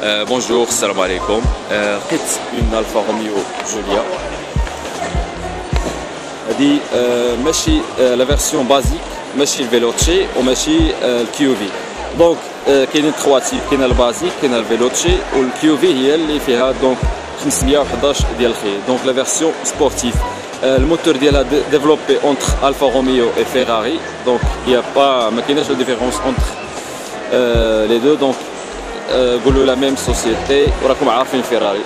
Bonjour, salam alaikum. لقيت une Alfa Romeo Giulia. هذه ماشي لا فيرسيون بازيك، ماشي الفيلوتشي وماشي الكيوفي. دونك كاينين 3 تيب، كاين البازيك، كاين الفيلوتشي، والكيوفي هي اللي فيها دونك 511 ديال الخيل. دونك لا فيرسيون سبورتيف. الموتور ديالها ديفلوبي اونتر الفا روميو اي فيراري. دونك يا با ما كايناش لا ديفيرونس اونتر لي دو. دونك قولوا لا ميم سوسيتي وراكم عارفين فيراري.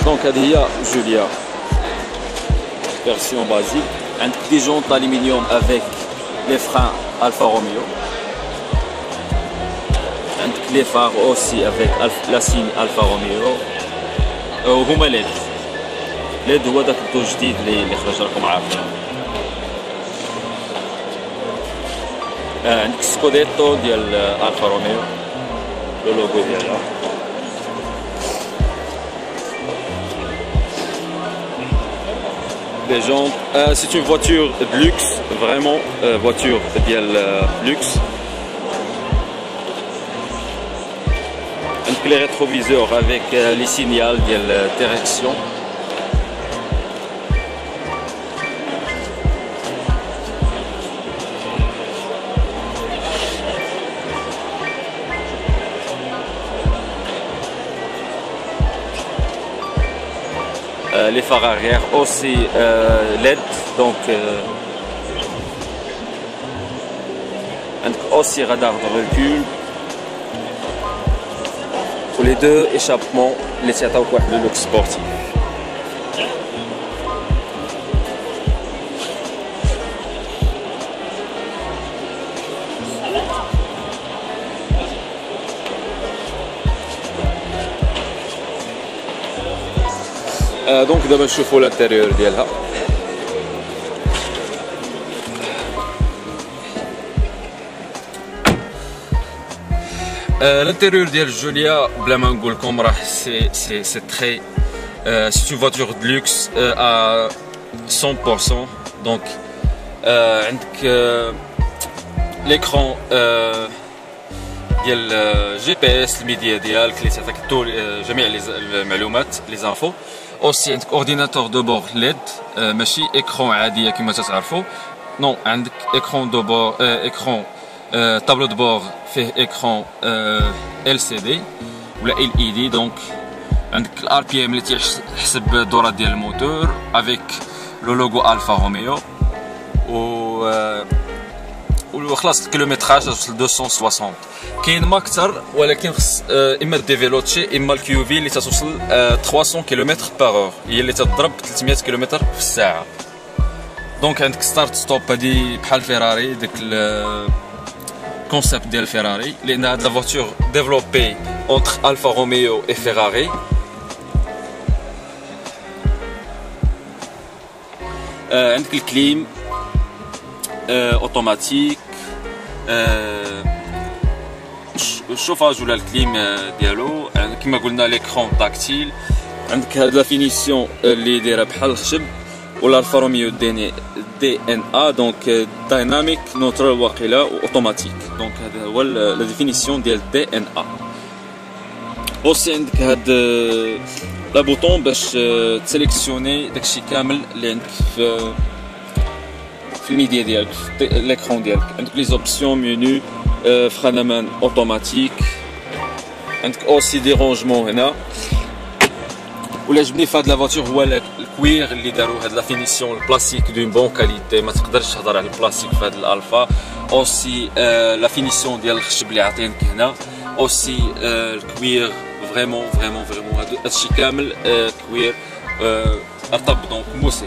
دونك هذه هي جوليا version basique. Des jantes d'aluminium avec les freins Alfa Romeo. Les phares aussi avec la signe Alfa Romeo. وهما LED. LED هو داك الضوء الجديد اللي خرج راكم عارفين. عندك سكوديتو ديال Alfa Romeo. لو لوغو ديالها. Les jantes, c'est une voiture de luxe, vraiment voiture de luxe. Les rétroviseurs avec les signaux de direction. Les phares arrière aussi LED, donc aussi radar de recul. Pour les deux échappements, les تيعطيوك le look sportif. دونك دابا نشوفوا الانتيريور ديالها. الانتيريور ديال الجوليا بلا ما نقول لكم راه سي تري سي une voiture de luxe à 100%. دونك عندك l'écran ديال جي بي اس الميديا ديالك اللي تعطيك جميع المعلومات لي زانفو. اوسي عندك اورديناتور دو بور ليد، ماشي اكرون عاديه كما تتعرفوا. نو عندك اكرون دو بور، اكرون طابلو دو بور فيه اكرون ال سي دي ولا ال اي دي. دونك عندك الار بي ام اللي تيحسب الدورات ديال الموتور افيك لو لوغو الفا روميو وخلاص الكيلومتراج توصل 260. كاين ما اكثر ولكن خص اما دي فيلوتشي اما الكيوفي اللي توصل 300 كيلومتر باغ، هي اللي تضرب 300 كيلومتر في الساعه. دونك عندك ستارت ستوب، هادي بحال فيراري داك الكونسيبت ديال فيراري، لان هاد لا فواتور ديفلوبي اونتر الفا روميو اي فيراري. عندك الكليم اوتوماتيك، الشوفاج ولا الكليم ديالو كما قلنا ليكرون تاكتيل. عندك هاد لا فينيسيون اللي دايره بحال الخشب ولا الفا روميو دي ان ا. دونك دايناميك نوترال واقيلا واوتوماتيك. دونك هذا هو لا ديفينيسيون ديال دي ان ا. اوسي عندك هاد لا بوطون باش تسيليكسيوني داكشي كامل اللي عندك في الميديا ديالك، في ليكرون ديالك. عندك لي زوبسيون مينو، فرانمان اوتوماتيك. عندك اوسي دي رونجمون هنا. ولا عجبني في هاد لا فواتور هو الكوير اللي داروا هاد لا فينيسيون البلاستيك دون بون كاليتي، ما تقدرش تهضر على البلاستيك في هاد الالفا. اوسي لا فينيسيون ديال الخشب اللي عاطينك هنا. اوسي الكوير فريمون هادشي كامل كوير رطب دونك موسي.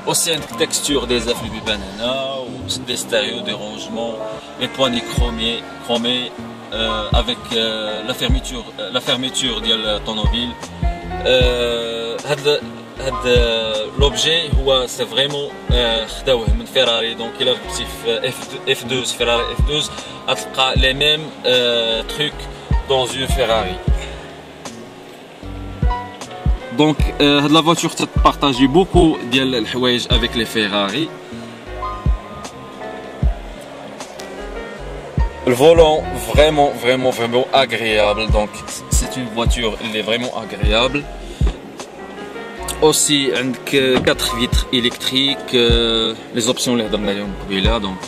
Aussi une texture des afflux اللي بيبان هنا، des stéréos, des rangements, les poignées chromées avec la fermeture ديال الطوموبيل. هاد l'objet هو سي فريمون خداوه من فيراري. دونك الا ركبتي في F12 فيراري F12 غتلقى لي ميم تروك dans une Ferrari. Donc la voiture partage beaucoup ديال الحوايج avec les Ferrari. Le volant vraiment agréable, donc c'est une voiture, elle est vraiment agréable. Aussi 4 vitres électriques, les options اللي هضرنا عليهم قبيله. donc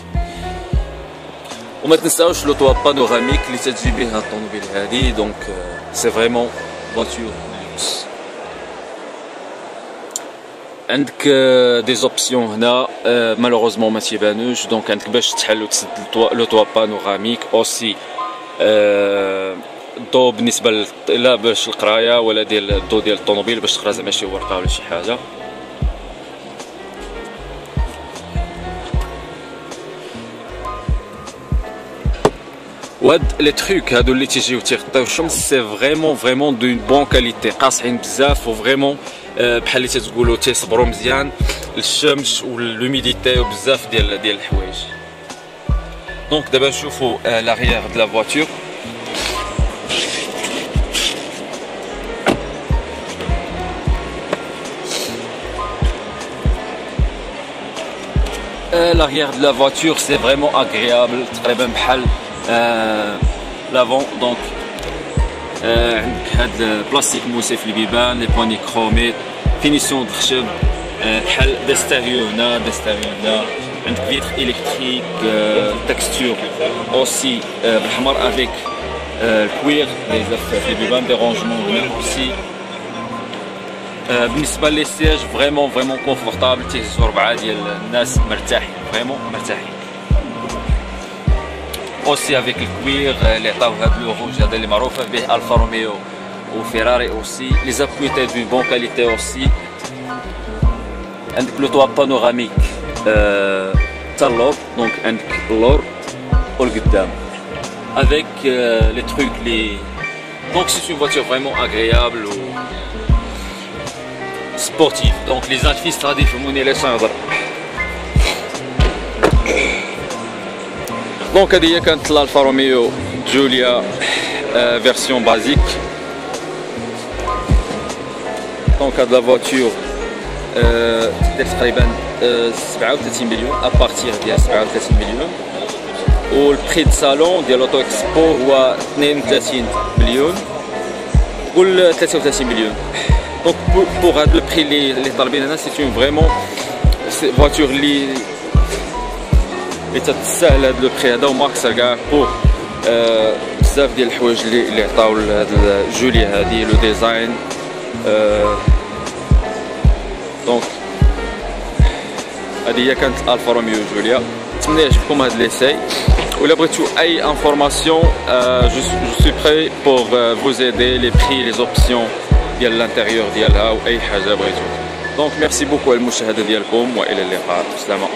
وما تنساوش لو طوا بانوراميك اللي تجي به الطوموبيل هذه. donc c'est vraiment voiture luxe. عندك دي زوبسيون هنا مالوغوزمون ما تيبانوش. دونك عندك باش تحل وتسد لو طوا بانوراميك. اوسي الضو بالنسبه لا باش القرايه ولا ديال الضو ديال الطوموبيل باش تقرا زعما شي ورقه ولا شي حاجه. وهاد لي تروك هادو اللي تيجيو تيغطيو الشمس سي فريمون دون بون كاليتي، قاصحين بزاف وفريمون بحال اللي تتقولوا تيصبروا مزيان الشمس والهوميديتي وبزاف ديال الحوايج. دونك دابا نشوفوا لاغيير د لا فواتور. l'arrière de la voiture c'est vraiment agréable تقريبا بحال l'avant. donc عندك هاد البلاستيك موسي في البيبان، لي بواني كرومي، فينيسيون د خشب، بحال ديستيريو هنا عندك فيتر الكتريك، تكستور اوسي بالحمر افيك الكوير لي زاف في البيبان، دي رونجمون هنا اوسي. بالنسبه لي سياج فريمون كونفورتابل، تيهزو 4 ديال الناس مرتاحين فريمون مرتاحين. اوسي افيك الكوير اللي عطاو هاد لو روج هذا اللي معروفه به الفا روميو وفيراري اوسي. لي زابويتي دو بون كاليتي اوسي. عندك لو طوا بانوراميك تاع اللور، دونك عندك اللور والقدام افيك لي تروك لي. دونك سي اون فواتور فريمون اغريابل و sportif. donc les artistes غادي يفهموني علاش نهضر. دونك هذه هي كانت الالفا روميو جوليا فيرسيون بازيك. دونك هاد لا فواتور ديال تقريبا 37 مليون ابارتيغ ديال 37 مليون، والبري د صالون ديال اوتو اكسبو هو 32 مليون قول 33 مليون. donc pour le prix les طالبين هنا c'est une vraiment voiture اللي تتساهل هذا لو بري هذا وماكس كاع بور بزاف ديال الحوايج اللي عطاو لهاد الجوليا هذه لو ديزاين. دونك هذه هي كانت الفا روميو جوليا. نتمنى يعجبكم هذا ليساي، ولا بغيتو اي انفورماسيون je suis prêt pour vous aider les prix les options ديال الانتيريور ديالها واي حاجه بغيتو. دونك ميرسي بوكو على المشاهده ديالكم والى اللقاء. بسلامه.